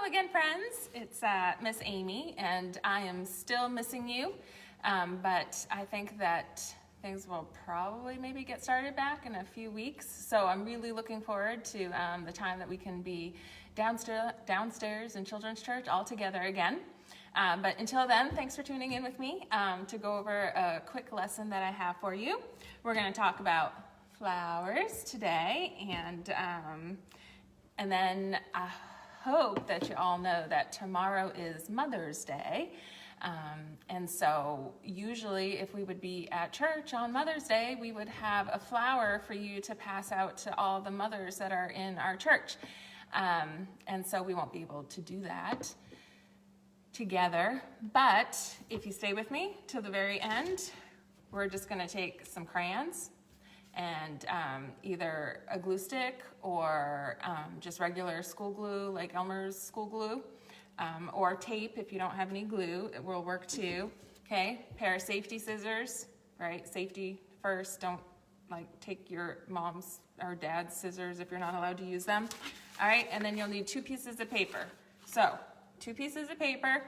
again, friends. It's Miss Amy, and I am still missing you, but I think that things will probably maybe get started back in a few weeks. So I'm really looking forward to the time that we can be downstairs in Children's Church all together again. But until then, thanks for tuning in with me to go over a quick lesson that I have for you. We're going to talk about flowers today, and then I hope that you all know that tomorrow is Mother's Day. And so usually if we would be at church on Mother's Day, we would have a flower for you to pass out to all the mothers that are in our church. And so we won't be able to do that together. But if you stay with me till the very end, we're just going to take some crayons and either a glue stick or just regular school glue, like Elmer's school glue, or tape if you don't have any glue. It will work too. Okay, pair of safety scissors, right? Safety first. Don't take your mom's or dad's scissors if you're not allowed to use them. All right, and then you'll need 2 pieces of paper. So 2 pieces of paper.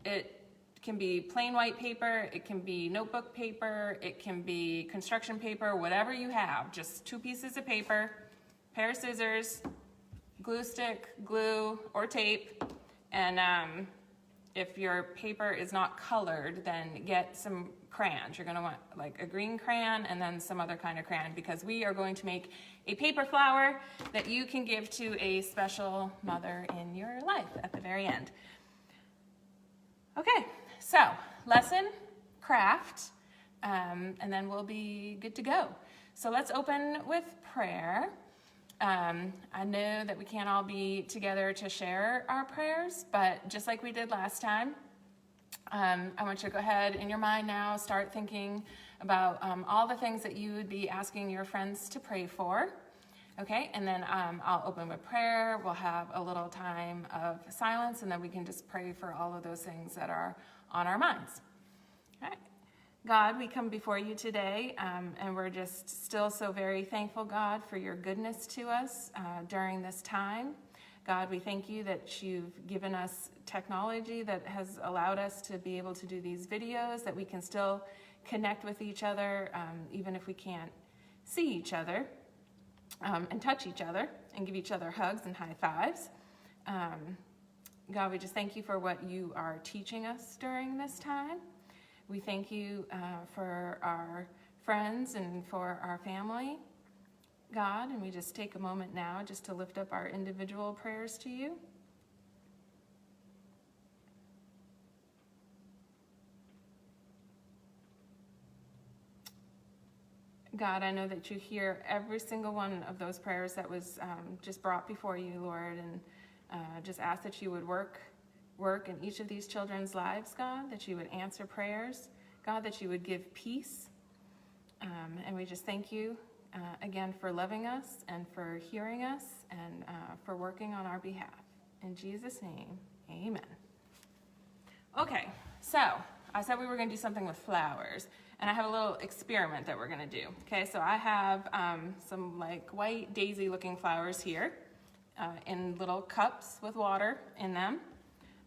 It can be plain white paper, it can be notebook paper, it can be construction paper, whatever you have. Just 2 pieces of paper, pair of scissors, glue stick, glue, or tape. And if your paper is not colored, then get some crayons. You're gonna want like a green crayon and then some other kind of crayon, because we are going to make a paper flower that you can give to a special mother in your life at the very end. Okay, so lesson, craft, and then we'll be good to go. So let's open with prayer. I know that we can't all be together to share our prayers, but just like we did last time, I want you to go ahead in your mind now, start thinking about all the things that you would be asking your friends to pray for. Okay, and then I'll open with prayer. We'll have a little time of silence, and then we can just pray for all of those things that are on our minds. All right. God, we come before you today, and we're just still so very thankful, God, for your goodness to us during this time. God, we thank you that you've given us technology that has allowed us to be able to do these videos, that we can still connect with each other, even if we can't see each other. And touch each other and give each other hugs and high fives. God, we just thank you for what you are teaching us during this time. We thank you for our friends and for our family, God, and we just take a moment now just to lift up our individual prayers to you. God, I know that you hear every single one of those prayers that was just brought before you, Lord, and just ask that you would work in each of these children's lives, God, that you would answer prayers, God, that you would give peace. And we just thank you again for loving us and for hearing us and for working on our behalf. In Jesus' name, amen. Okay, so I said we were going to do something with flowers. And I have a little experiment that we're gonna do. Okay, so I have some white daisy looking flowers here in little cups with water in them.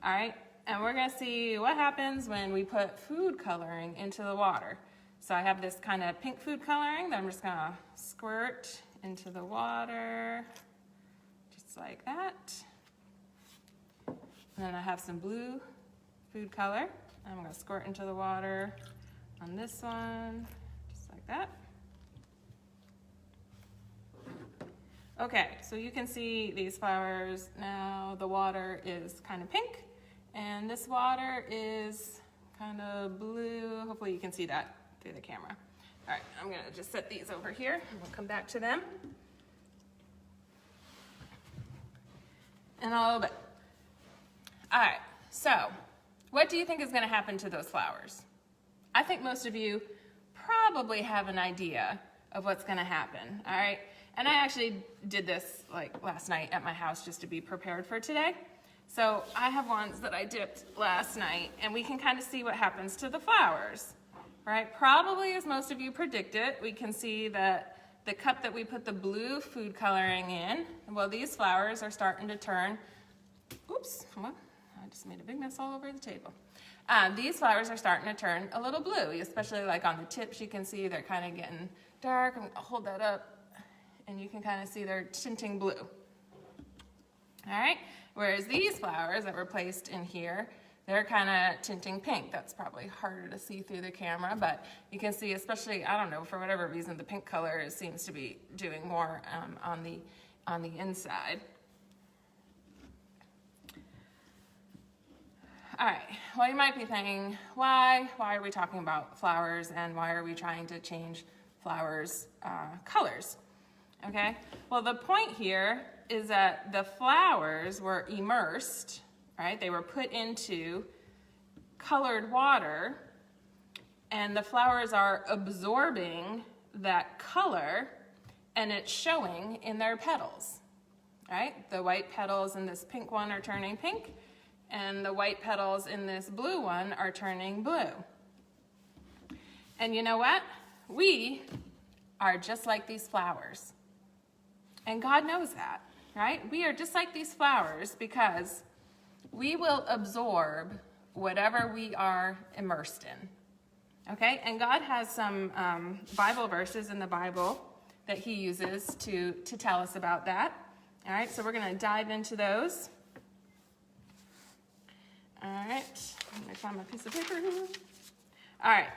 All right, and we're gonna see what happens when we put food coloring into the water. So I have this kind of pink food coloring that I'm just gonna squirt into the water, just like that. And then I have some blue food color. I'm gonna squirt into the water on this one, just like that. Okay, so you can see these flowers now. The water is kind of pink, and this water is kind of blue. Hopefully you can see that through the camera. All right, I'm gonna just set these over here, and we'll come back to them in a little bit. All right, so what do you think is gonna happen to those flowers? I think most of you probably have an idea of what's gonna happen, all right? And I actually did this last night at my house just to be prepared for today. So I have ones that I dipped last night, and we can kind of see what happens to the flowers, right? Probably as most of you predicted, we can see that the cup that we put the blue food coloring in, well, these flowers are starting to turn, oops, Oops, well, I just made a big mess all over the table. These flowers are starting to turn a little blue, especially like on the tips. You can see they're kind of getting dark. I'll hold that up, and you can kind of see they're tinting blue. All right, whereas these flowers that were placed in here, they're kind of tinting pink. That's probably harder to see through the camera, but you can see, especially, I don't know, for whatever reason, the pink color seems to be doing more on the inside. All right, well, you might be thinking, why are we talking about flowers, and why are we trying to change flowers' colors? Okay, well, the point here is that the flowers were immersed, right? They were put into colored water, and the flowers are absorbing that color, and it's showing in their petals, right? The white petals in this pink one are turning pink, and the white petals in this blue one are turning blue. And you know what? We are just like these flowers. And God knows that, right? We are just like these flowers because we will absorb whatever we are immersed in, okay? And God has some Bible verses in the Bible that he uses to tell us about that. All right, so we're going to dive into those. All right, let me find my piece of paper here. All right,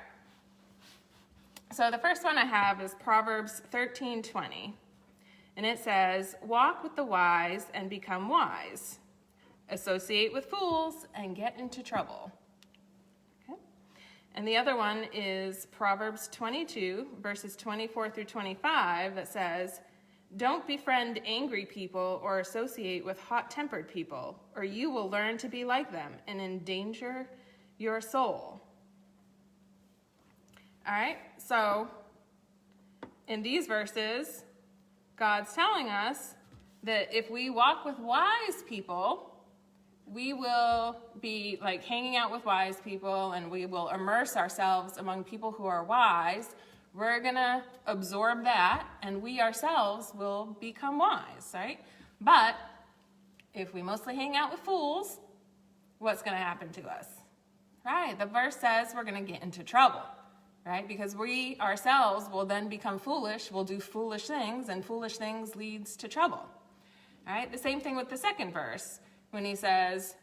so the first one I have is Proverbs 13:20, and it says, "Walk with the wise and become wise. Associate with fools and get into trouble." Okay, and the other one is Proverbs 22, verses 24 through 25, that says, "Don't befriend angry people or associate with hot-tempered people, or you will learn to be like them and endanger your soul." All right, so in these verses, God's telling us that if we walk with wise people, we will be like hanging out with wise people, and we will immerse ourselves among people who are wise. We're going to absorb that, and we ourselves will become wise, right? But if we mostly hang out with fools, what's going to happen to us? Right? The verse says we're going to get into trouble, right? Because we ourselves will then become foolish, we'll do foolish things, and foolish things leads to trouble. All right? The same thing with the second verse when he says,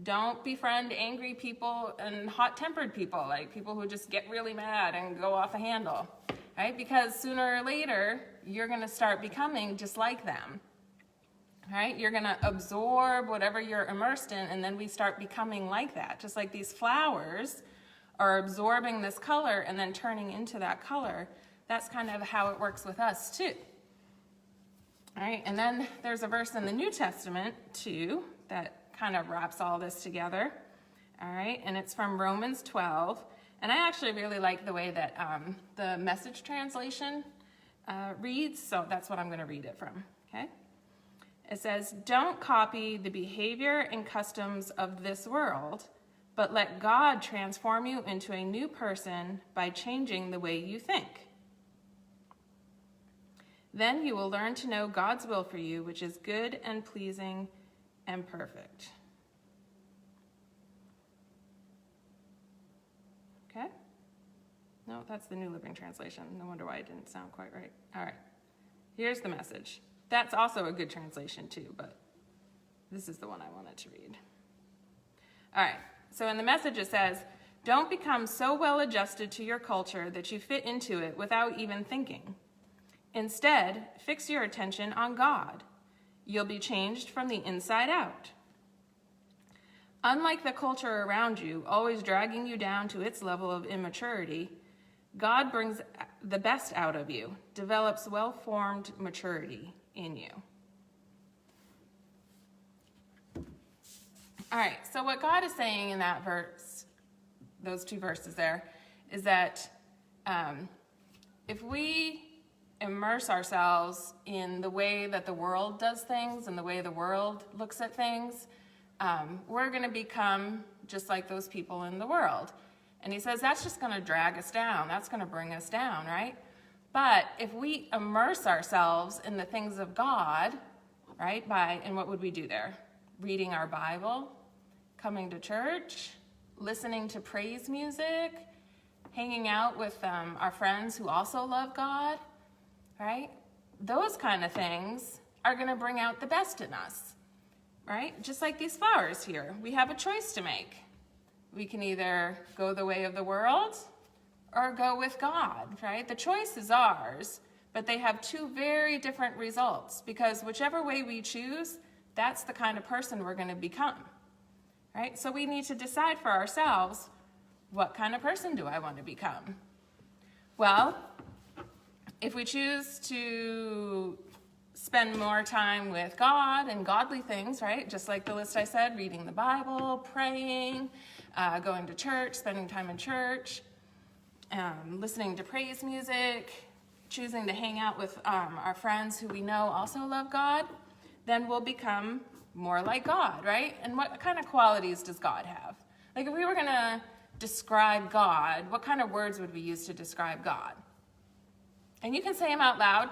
"Don't befriend angry people and hot-tempered people," like people who just get really mad and go off the handle, right? Because sooner or later, you're going to start becoming just like them, right? You're going to absorb whatever you're immersed in, and then we start becoming like that. Just like these flowers are absorbing this color and then turning into that color, that's kind of how it works with us too. All right, and then there's a verse in the New Testament too that kind of wraps all this together. All right, and it's from Romans 12. And I actually really like the way that the Message translation reads, so that's what I'm going to read it from, okay? It says, "Don't copy the behavior and customs of this world, but let God transform you into a new person by changing the way you think. Then you will learn to know God's will for you, which is good and pleasing and perfect." Okay? No, that's the New Living Translation. No wonder why it didn't sound quite right. All right. Here's the Message. That's also a good translation too, but this is the one I wanted to read. All right. So in the Message it says, "Don't become so well adjusted to your culture that you fit into it without even thinking. Instead, fix your attention on God. You'll be changed from the inside out. Unlike the culture around you, always dragging you down to its level of immaturity, God brings the best out of you, develops well-formed maturity in you." All right, so what God is saying in that verse, those two verses there, is that if we immerse ourselves in the way that the world does things and the way the world looks at things, we're going to become just like those people in the world. And he says that's just going to drag us down. That's going to bring us down, right? But if we immerse ourselves in the things of God, right, and what would we do there? reading our Bible, coming to church, listening to praise music, hanging out with our friends who also love God, right? Those kind of things are going to bring out the best in us, right? Just like these flowers here, we have a choice to make. We can either go the way of the world or go with God, right? The choice is ours, but they have two very different results, because whichever way we choose, that's the kind of person we're going to become, right? So we need to decide for ourselves, what kind of person do I want to become? Well, if we choose to spend more time with God and godly things, right? Just like the list I said, reading the Bible, praying, going to church, spending time in church, listening to praise music, choosing to hang out with our friends who we know also love God, then we'll become more like God, right? And what kind of qualities does God have? Like, if we were going to describe God, what kind of words would we use to describe God? And you can say them out loud.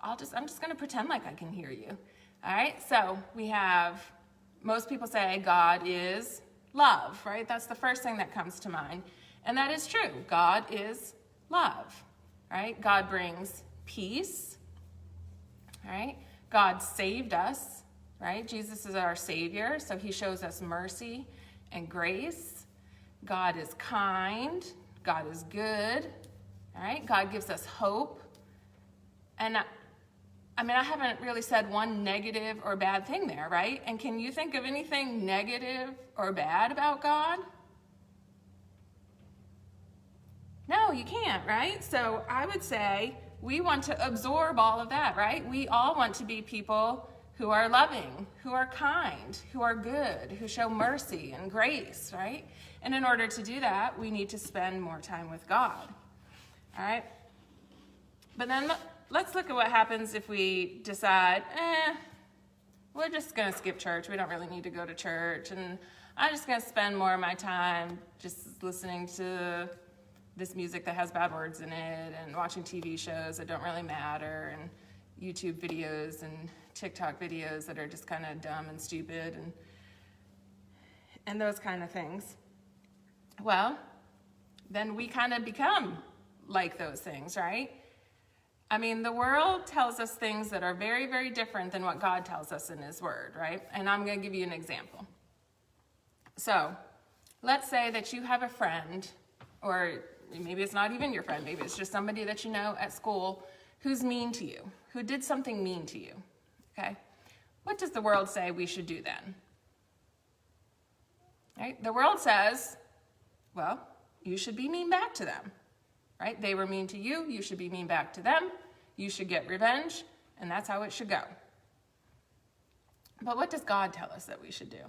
I'm just going to pretend like I can hear you. All right? So we have, most people say God is love, right? That's the first thing that comes to mind. And that is true. God is love, right? God brings peace, right? God saved us, right? Jesus is our Savior, so he shows us mercy and grace. God is kind. God is good, all right? God gives us hope. And I haven't really said one negative or bad thing there, right? And can you think of anything negative or bad about God? No, you can't, right? So I would say we want to absorb all of that, right? We all want to be people who are loving, who are kind, who are good, who show mercy and grace, right? And in order to do that, we need to spend more time with God, all right? But then let's look at what happens if we decide, we're just going to skip church. We don't really need to go to church. And I'm just going to spend more of my time just listening to this music that has bad words in it and watching TV shows that don't really matter and YouTube videos and TikTok videos that are just kind of dumb and stupid and those kind of things. Well, then we kind of become like those things, right? I mean, the world tells us things that are very, very different than what God tells us in his word, right? And I'm going to give you an example. So let's say that you have a friend, or maybe it's not even your friend, maybe it's just somebody that you know at school who's mean to you, who did something mean to you, okay? What does the world say we should do then? Right? The world says, well, you should be mean back to them. Right? They were mean to you, you should be mean back to them, you should get revenge, and that's how it should go. But what does God tell us that we should do?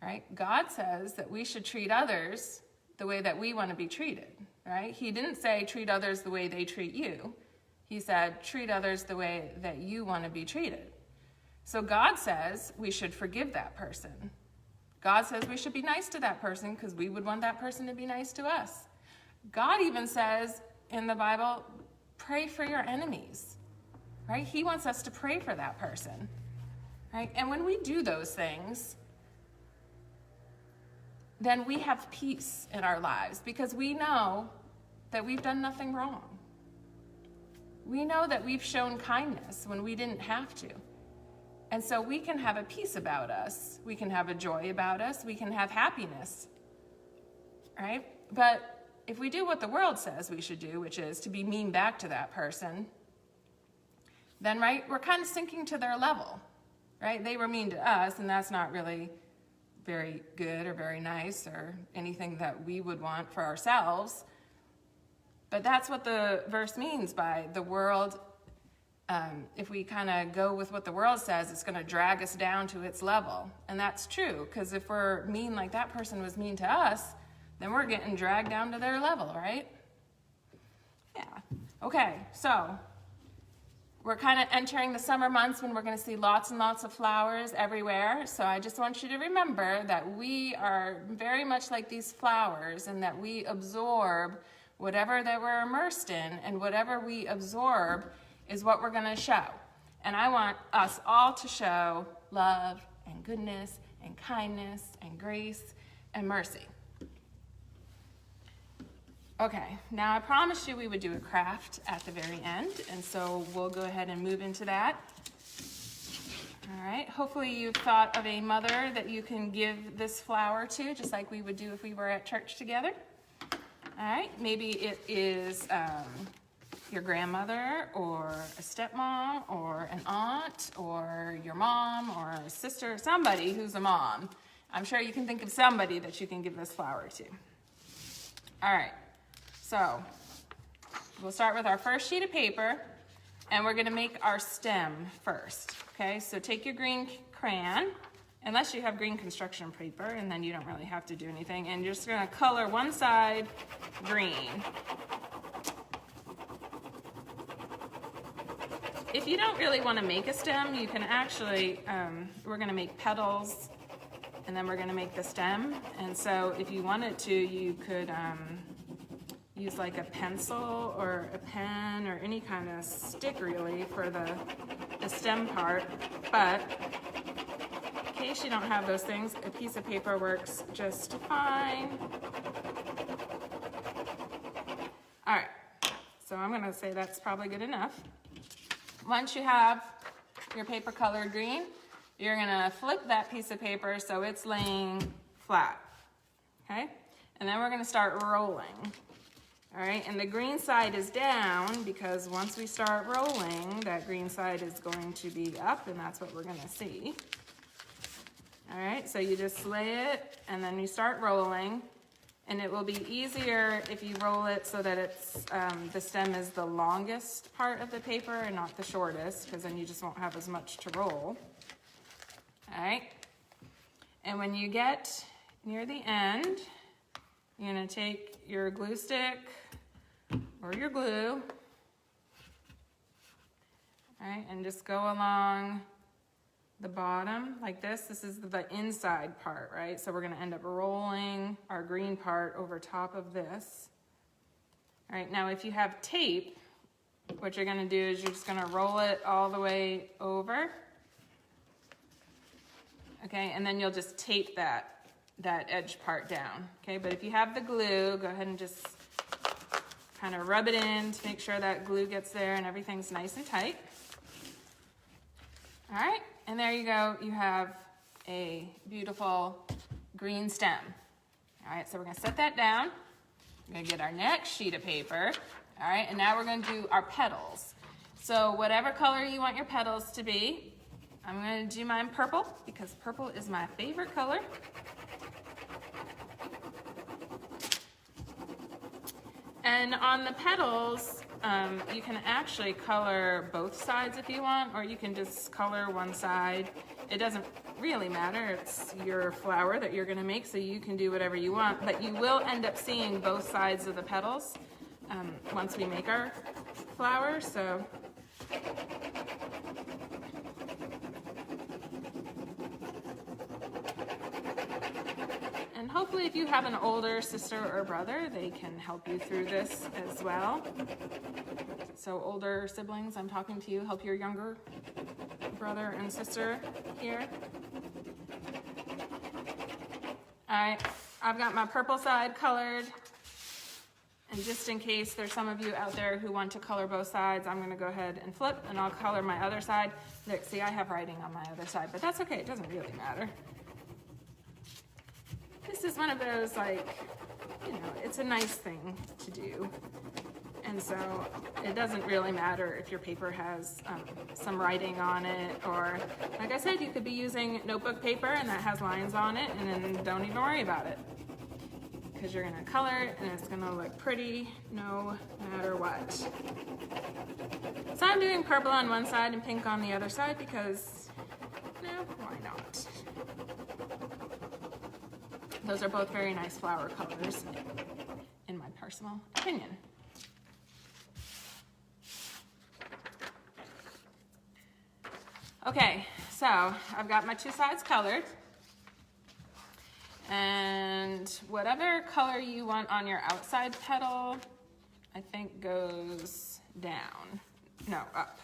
Right? God says that we should treat others the way that we want to be treated, right? He didn't say treat others the way they treat you. He said treat others the way that you want to be treated. So God says we should forgive that person. God says we should be nice to that person because we would want that person to be nice to us. God even says in the Bible, pray for your enemies, right? He wants us to pray for that person, right? And when we do those things, then we have peace in our lives because we know that we've done nothing wrong. We know that we've shown kindness when we didn't have to. And so we can have a peace about us. We can have a joy about us. We can have happiness, right? But if we do what the world says we should do, which is to be mean back to that person, then, right, we're kind of sinking to their level, right? They were mean to us, and that's not really very good or very nice or anything that we would want for ourselves. But that's what the verse means by the world. If we kind of go with what the world says, it's going to drag us down to its level. And that's true, because if we're mean like that person was mean to us, then we're getting dragged down to their level, right? Yeah. Okay, so we're kind of entering the summer months when we're going to see lots and lots of flowers everywhere. So I just want you to remember that we are very much like these flowers and that we absorb whatever that we're immersed in, and whatever we absorb is what we're going to show. And I want us all to show love and goodness and kindness and grace and mercy. Okay, now I promised you we would do a craft at the very end, and so we'll go ahead and move into that. All right, hopefully you've thought of a mother that you can give this flower to, just like we would do if we were at church together. All right, maybe it is your grandmother or a stepmom or an aunt or your mom or a sister, somebody who's a mom. I'm sure you can think of somebody that you can give this flower to. All right. So we'll start with our first sheet of paper, and we're gonna make our stem first, okay? So take your green crayon, unless you have green construction paper, and then you don't really have to do anything, and you're just gonna color one side green. If you don't really wanna make a stem, you can actually, we're gonna make petals, and then we're gonna make the stem. And so if you wanted to, you could, use like a pencil or a pen or any kind of stick really for the stem part, but in case you don't have those things, a piece of paper works just fine. All right, so I'm gonna say that's probably good enough. Once you have your paper colored green, you're gonna flip that piece of paper so it's laying flat, okay? And then we're gonna start rolling. All right, and the green side is down because once we start rolling, that green side is going to be up, and that's what we're gonna see. All right, so you just lay it and then you start rolling, and it will be easier if you roll it so that it's the stem is the longest part of the paper and not the shortest, because then you just won't have as much to roll. All right, and when you get near the end, you're gonna take your glue stick or your glue, all right, and just go along the bottom like this. This is the inside part, right? So we're gonna end up rolling our green part over top of this. All right, now if you have tape, what you're gonna do is you're just gonna roll it all the way over, okay, and then you'll just tape that edge part down, okay? But if you have the glue, go ahead and just kind of rub it in to make sure that glue gets there and everything's nice and tight. All right, and there you go. You have a beautiful green stem. All right, so we're gonna set that down. We're gonna get our next sheet of paper. All right, and now we're gonna do our petals. So whatever color you want your petals to be, I'm gonna do mine purple because purple is my favorite color. And on the petals, you can actually color both sides if you want, or you can just color one side. It doesn't really matter. It's your flower that you're gonna make, so you can do whatever you want, but you will end up seeing both sides of the petals once we make our flower, so. And hopefully if you have an older sister or brother, they can help you through this as well. So older siblings, I'm talking to you, help your younger brother and sister here. All right, I've got my purple side colored. And just in case there's some of you out there who want to color both sides, I'm gonna go ahead and flip and I'll color my other side. Look, see, I have writing on my other side, but that's okay, it doesn't really matter. This is one of those, like, you know, it's a nice thing to do. And so it doesn't really matter if your paper has some writing on it, or like I said, you could be using notebook paper and that has lines on it, and then don't even worry about it. Because you're gonna color it and it's gonna look pretty no matter what. So I'm doing purple on one side and pink on the other side because, no, why not? Those are both very nice flower colors, in my personal opinion. Okay, so I've got my two sides colored. And whatever color you want on your outside petal, I think goes down. No, up.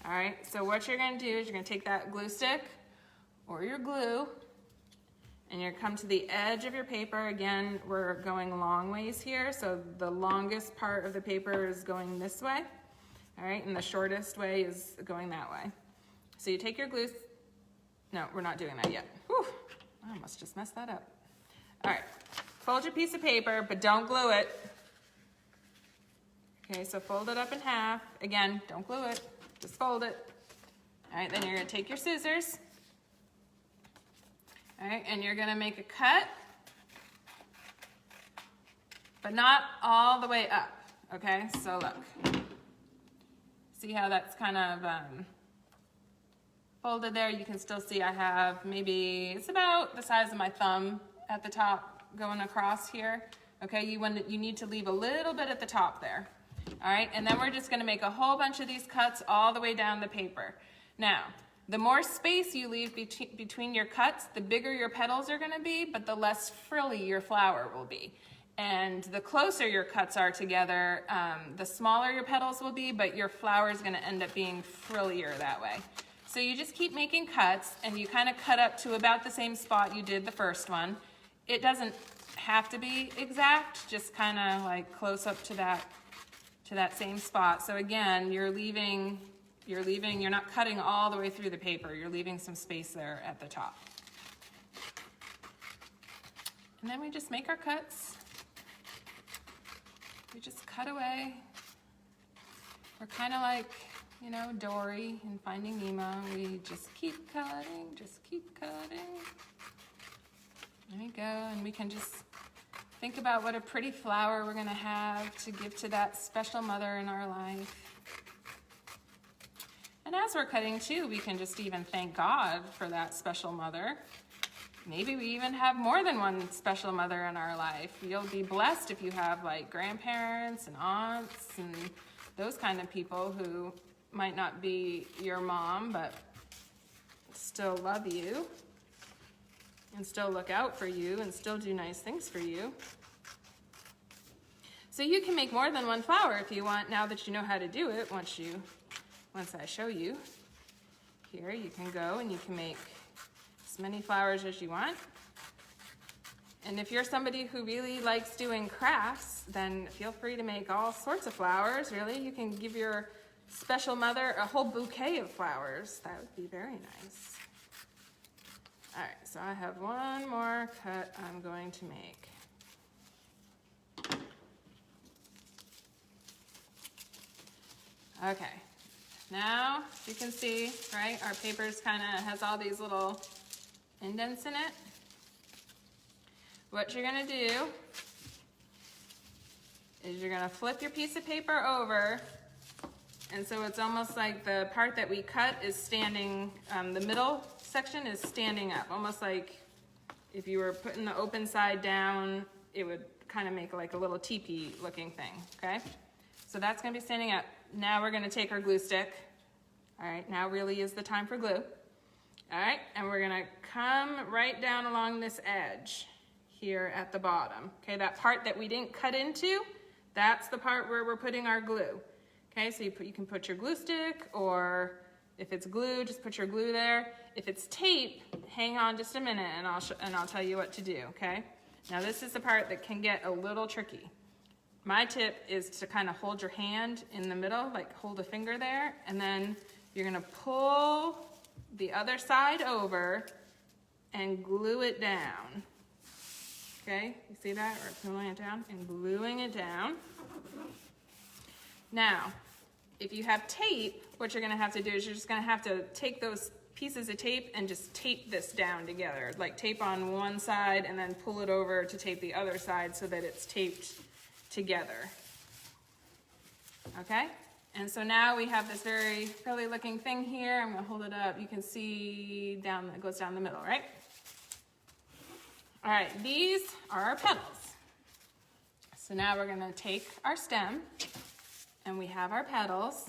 All right, so what you're gonna do is you're gonna take that glue stick or your glue, and you're gonna come to the edge of your paper. Again, we're going long ways here, so the longest part of the paper is going this way, all right, and the shortest way is going that way. So you take your glue, no, we're not doing that yet. Whew, I almost just messed that up. All right, fold your piece of paper, but don't glue it. Okay, so fold it up in half. Again, don't glue it, just fold it. All right, then you're gonna take your scissors. All right, and you're gonna make a cut, but not all the way up, okay? So look, see how that's kind of folded there? You can still see I have maybe, it's about the size of my thumb at the top going across here. Okay, you need to leave a little bit at the top there. All right, and then we're just gonna make a whole bunch of these cuts all the way down the paper. Now, the more space you leave between your cuts, the bigger your petals are gonna be, but the less frilly your flower will be. And the closer your cuts are together, the smaller your petals will be, but your flower is gonna end up being frillier that way. So you just keep making cuts, and you kind of cut up to about the same spot you did the first one. It doesn't have to be exact, just kind of like close up to that same spot. So again, you're not cutting all the way through the paper. You're leaving some space there at the top. And then we just make our cuts. We just cut away. We're kind of like, you know, Dory in Finding Nemo. We just keep cutting, just keep cutting. There we go, and we can just think about what a pretty flower we're gonna have to give to that special mother in our life. And as we're cutting too, we can just even thank God for that special mother. Maybe we even have more than one special mother in our life. You'll be blessed if you have like grandparents and aunts and those kind of people who might not be your mom, but still love you and still look out for you and still do nice things for you. So you can make more than one flower if you want, now that you know how to do it. Once I show you here, you can go and you can make as many flowers as you want. And if you're somebody who really likes doing crafts, then feel free to make all sorts of flowers, really. You can give your special mother a whole bouquet of flowers. That would be very nice. All right, so I have one more cut I'm going to make. Okay, now you can see, right, our paper's kind of has all these little indents in it. What you're gonna do is you're gonna flip your piece of paper over, and so it's almost like the part that we cut is standing, the middle section is standing up, almost like if you were putting the open side down, it would kind of make like a little teepee looking thing, okay? So that's gonna be standing up. Now we're gonna take our glue stick. All right, now really is the time for glue. All right, and we're gonna come right down along this edge here at the bottom. Okay, that part that we didn't cut into, that's the part where we're putting our glue. Okay, so you can put your glue stick, or if it's glue, just put your glue there. If it's tape, hang on just a minute and I'll tell you what to do, okay? Now this is the part that can get a little tricky. My tip is to kind of hold your hand in the middle, like hold a finger there, and then you're gonna pull the other side over and glue it down. Okay, you see that? We're pulling it down and gluing it down. Now, if you have tape, what you're gonna have to do is you're just gonna have to take those pieces of tape and just tape this down together. Like tape on one side and then pull it over to tape the other side so that it's taped together. Okay? And so now we have this very frilly looking thing here. I'm gonna hold it up. You can see down, it goes down the middle, right? All right, these are our petals. So now we're gonna take our stem and we have our petals.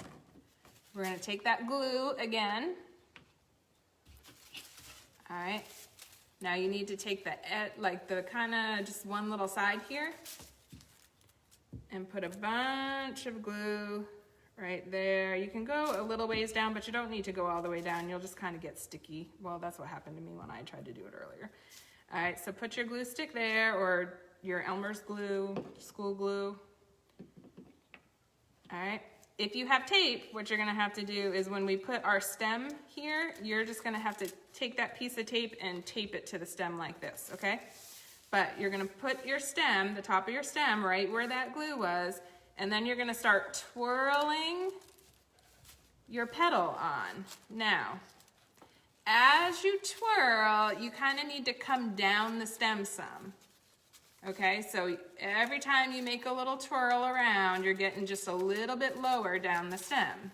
We're gonna take that glue again. All right, now you need to take the kind of just one little side here and put a bunch of glue right there. You can go a little ways down, but you don't need to go all the way down. You'll just kind of get sticky. Well, that's what happened to me when I tried to do it earlier. All right, so put your glue stick there, or your Elmer's glue, school glue. All right, if you have tape, what you're gonna have to do is when we put our stem here, you're just gonna have to take that piece of tape and tape it to the stem like this, okay? But you're gonna put your stem, the top of your stem, right where that glue was, and then you're gonna start twirling your petal on. Now, as you twirl, you kind of need to come down the stem some. Okay, so every time you make a little twirl around, you're getting just a little bit lower down the stem.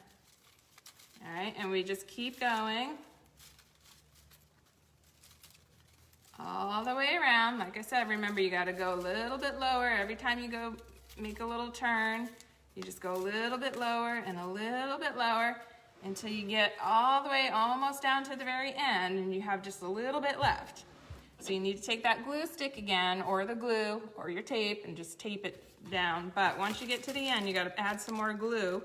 All right, and we just keep going all the way around. Like I said, remember you got to go a little bit lower. Every time you go make a little turn, you just go a little bit lower and a little bit lower until you get all the way almost down to the very end and you have just a little bit left. So you need to take that glue stick again, or the glue, or your tape, and just tape it down. But once you get to the end, you got to add some more glue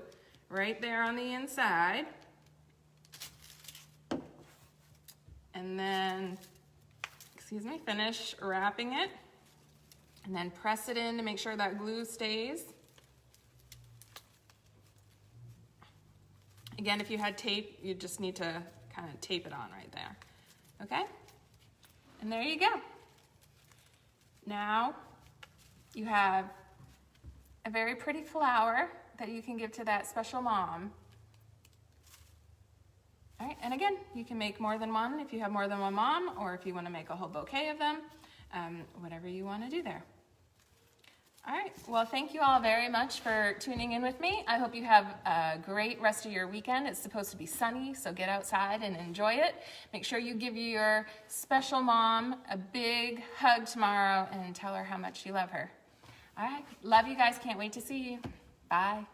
right there on the inside. And then, finish wrapping it. And then press it in to make sure that glue stays. Again, if you had tape, you just need to kind of tape it on right there. Okay? And there you go. Now you have a very pretty flower that you can give to that special mom. All right, and again, you can make more than one if you have more than one mom, or if you want to make a whole bouquet of them, whatever you want to do there. All right, well, thank you all very much for tuning in with me. I hope you have a great rest of your weekend. It's supposed to be sunny, so get outside and enjoy it. Make sure you give your special mom a big hug tomorrow and tell her how much you love her. All right, love you guys. Can't wait to see you. Bye.